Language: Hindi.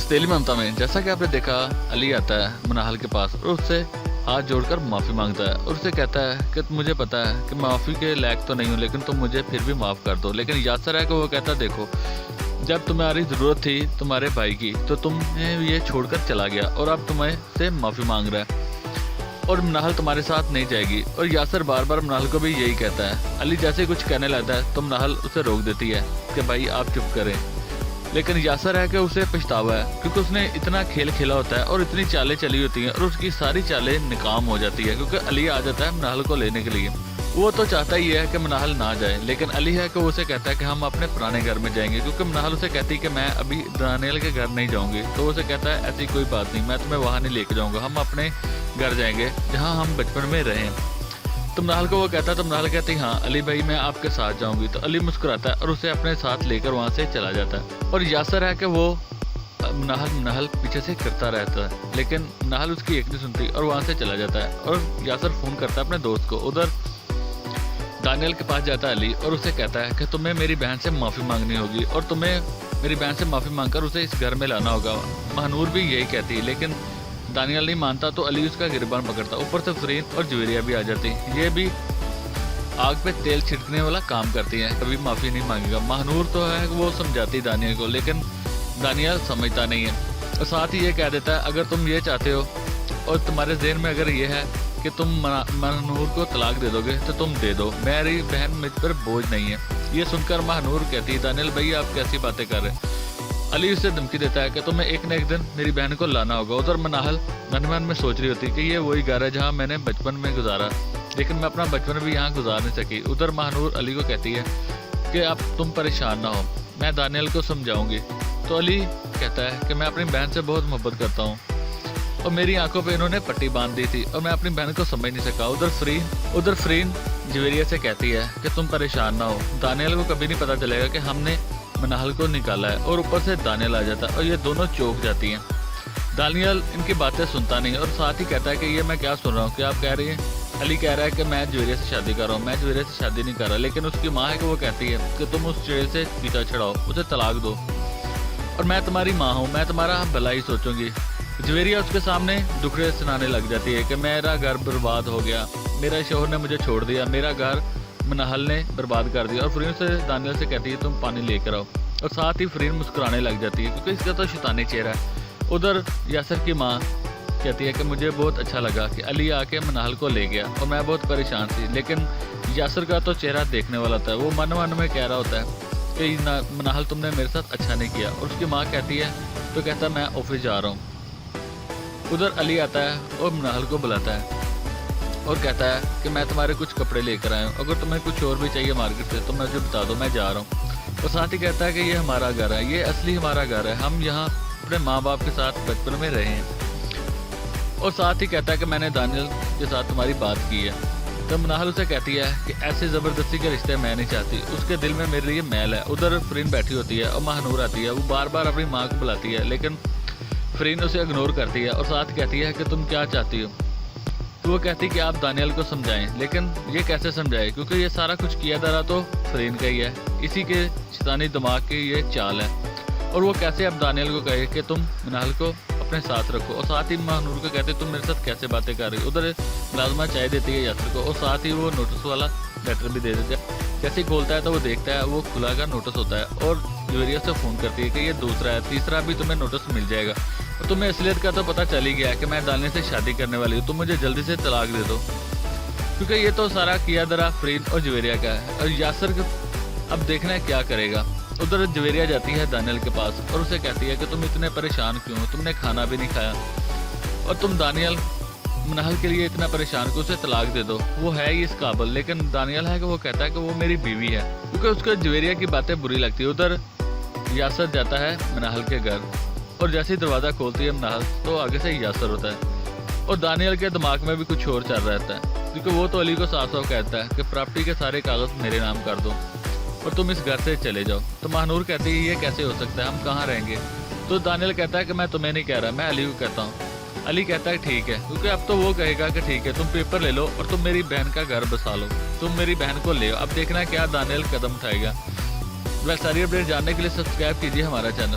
हवेली ममता में जैसा कि आपने देखा, अली आता है मनाहल के पास और उससे हाथ जोड़कर माफ़ी मांगता है और उससे कहता है कि मुझे पता है कि माफ़ी के लायक तो नहीं हूँ, लेकिन तुम मुझे फिर भी माफ़ कर दो। लेकिन यासर है कि वो कहता है, देखो जब तुम्हारी ज़रूरत थी तुम्हारे भाई की तो तुम्हें ये छोड़कर चला गया और अब तुम्हें से माफ़ी मांग रहा है और मनाहल तुम्हारे साथ नहीं जाएगी। और यासर बार बार मनाहल को भी यही कहता है। अली जैसे कुछ कहने लगता है तो मनाहल उसे रोक देती है कि भाई आप चुप करें। लेकिन यासर है कि उसे पछतावा है क्योंकि उसने इतना खेल खेला होता है और इतनी चालें चली होती हैं और उसकी सारी चालें नाकाम हो जाती है क्योंकि अली आ जाता है मनाहल को लेने के लिए। वो तो चाहता ही है कि मनाहल ना जाए, लेकिन अली है कि वो उसे कहता है कि हम अपने पुराने घर में जाएंगे क्योंकि मनाहल उसे कहती है कि मैं अभी दानियल के घर नहीं जाऊंगी। तो वो उसे कहता है ऐसी कोई बात नहीं, मैं तुम्हें वहाँ नहीं लेके जाऊँगा, हम अपने घर जाएंगे जहाँ हम बचपन में रहे। तो मनाहल को वो कहता है तो मनाहल कहती है हाँ अली भाई मैं आपके साथ जाऊंगी। तो अली मुस्कुराता है और उसे अपने साथ लेकर वहाँ से चला जाता है। और यासर है कि वो मनाहल पीछे से करता रहता है, लेकिन मनाहल उसकी एक नहीं सुनती और वहाँ से चला जाता है। और यासर फ़ोन करता है अपने दोस्त को। उधर दानियल के पास जाता है अली और उसे कहता है कि तुम्हें मेरी बहन से माफ़ी मांगनी होगी और तुम्हें मेरी बहन से माफ़ी मांगकर उसे इस घर में लाना होगा। महानूर भी यही कहती है, लेकिन दानियल नहीं मानता तो अली उसका गिरबान पकड़ता। ऊपर से फरीन और जवेरिया भी आ जाती। ये भी आग पे तेल छिड़कने वाला काम करती है, कभी माफ़ी नहीं मांगेगा। महानूर तो है वो समझाती दानियल को, लेकिन दानियल समझता नहीं है और साथ ही ये कह देता है अगर तुम ये चाहते हो और तुम्हारे जहन में अगर ये है कि तुम महानूर को तलाक दे दोगे तो तुम दे दो, मेरी बहन मुझ पर बोझ नहीं है। ये सुनकर महानूर कहती है दानियल भाई आप कैसी बातें कर रहे हैं। अली उसे धमकी देता है कि तुम्हें एक न एक दिन मेरी बहन को लाना होगा। उधर मनाहल मन मन में सोच रही होती कि ये वही घर है जहाँ मैंने बचपन में गुजारा, लेकिन मैं अपना बचपन भी यहाँ गुजार नहीं सकी। उधर महानूर अली को कहती है कि अब तुम परेशान ना हो, मैं दानियल को समझाऊंगी। तो अली कहता है कि मैं अपनी बहन से बहुत मोहब्बत करता हूँ और मेरी आंखों पे इन्होंने पट्टी बांध दी थी और मैं अपनी बहन को समझ नहीं सका। उधर फरीन जवेरिया से कहती है कि तुम परेशान ना हो, दानियल को कभी नहीं पता चलेगा कि हमने मनाहल को निकाला है। और ऊपर से दानियल आ जाता है और ये दोनों चौंक जाती हैं। दानियल इनकी बातें सुनता नहीं और साथ ही कहता है कि ये मैं क्या सुन रहा हूँ, क्या आप कह रही हैं। अली कह रहा है कि मैं जवेरिया से शादी कर रहा हूँ, मैं जवेरिया से शादी नहीं कर रहा। लेकिन उसकी माँ है कि वो कहती है कि तुम उस चिड़े से पीछा छड़ाओ, उसे तलाक दो और मैं तुम्हारी माँ हूँ, मैं तुम्हारा भला ही सोचूंगी। जवेरिया उसके सामने दुखड़े सुनाने लग जाती है कि मेरा घर बर्बाद हो गया, मेरा शोहर ने मुझे छोड़ दिया, मेरा घर मनाहल ने बर्बाद कर दिया। और फरीन से दानियल से कहती है तुम पानी लेकर आओ और साथ ही फरीन मुस्कुराने लग जाती है क्योंकि इसका तो शैतानी चेहरा है। उधर यासर की माँ कहती है कि मुझे बहुत अच्छा लगा कि अली आके मनाहल को ले गया और मैं बहुत परेशान थी, लेकिन यासर का तो चेहरा देखने वाला था। वो मन मन में कह रहा होता है कि मनाहल तुमने मेरे साथ अच्छा नहीं किया। और उसकी माँ कहती है तो कहता मैं ऑफिस जा रहा हूँ। उधर अली आता है और मनाहल को बुलाता है और कहता है कि मैं तुम्हारे कुछ कपड़े लेकर आया हूँ, अगर तुम्हें कुछ और भी चाहिए मार्केट से तो मुझे बता दो, मैं जा रहा हूँ। और साथ ही कहता है कि ये हमारा घर है, ये असली हमारा घर है, हम यहाँ अपने माँ बाप के साथ बचपन में रहे हैं। और साथ ही कहता है कि मैंने दानियल के साथ तुम्हारी बात की है। तो मनाहल उसे कहती है कि ऐसे ज़बरदस्ती के रिश्ते मैं नहीं चाहती, उसके दिल में मेरे लिए मैल है। उधर फरीन बैठी होती है और महानूर आती है, वो बार बार अपनी माँ को बुलाती है, लेकिन फरीन उसे इग्नोर करती है और साथ कहती है कि तुम क्या चाहती हो। तो वो कहती कि आप दानियल को समझाएं, लेकिन ये कैसे समझाएं क्योंकि ये सारा कुछ किया दरा तो फरीन का ही है, इसी के शैतानी दिमाग की ये चाल है। और वो कैसे अब दानियल को कहे कि तुम मनाहल को अपने साथ रखो। और साथ ही महानूर को कहते तुम मेरे साथ कैसे बातें कर रही हो। उधर मुलाजमा चाय देती है यासर को और साथ ही वो नोटिस वाला लेटर भी दे देते हैं। जैसे ही खोलता है तो वो देखता है वो खुला का नोटिस होता है और जवेरिया से फ़ोन करती है कि ये दूसरा है, तीसरा भी तुम्हें नोटिस मिल जाएगा। और तुम्हें असलियत का तो पता चल ही गया है कि मैं दानियल से शादी करने वाली हूँ, तुम मुझे जल्दी से तलाक दे दो क्योंकि ये तो सारा किया दरा फरीन और जवेरिया का है। और यासर अब देखना है क्या करेगा। उधर जवेरिया जाती है दानियल के पास और उसे कहती है कि तुम इतने परेशान क्यों हो, तुमने खाना भी नहीं खाया और तुम दानियल मनाहल के लिए इतना परेशान को उसे तलाक दे दो, वो है ही इस काबिल। लेकिन दानियल है कि वो कहता है कि वो मेरी बीवी है क्योंकि उसको जवेरिया की बातें बुरी लगती है। उधर यासर जाता है मनाहल के घर और जैसे ही दरवाज़ा खोलती है मनाहल तो आगे से यासर होता है और दानियल के दिमाग में भी कुछ और चल रहता है क्योंकि वो तो अली को साफ साफ कहता है कि प्रॉपर्टी के सारे कागज़ मेरे नाम कर दो और तुम इस घर से चले जाओ। तो महानूर कहती है ये कैसे हो सकता है, हम कहाँ रहेंगे। तो दानियल कहता है कि मैं तुम्हें नहीं कह रहा, मैं अली को कहता हूँ। अली कहता है ठीक है, क्योंकि अब तो वो कहेगा कि ठीक है तुम पेपर ले लो और तुम मेरी बहन का घर बसा लो, तुम मेरी बहन को ले। अब देखना क्या दानियल कदम उठाएगा। वह सारी अपडेट जानने के लिए सब्सक्राइब कीजिए हमारा चैनल।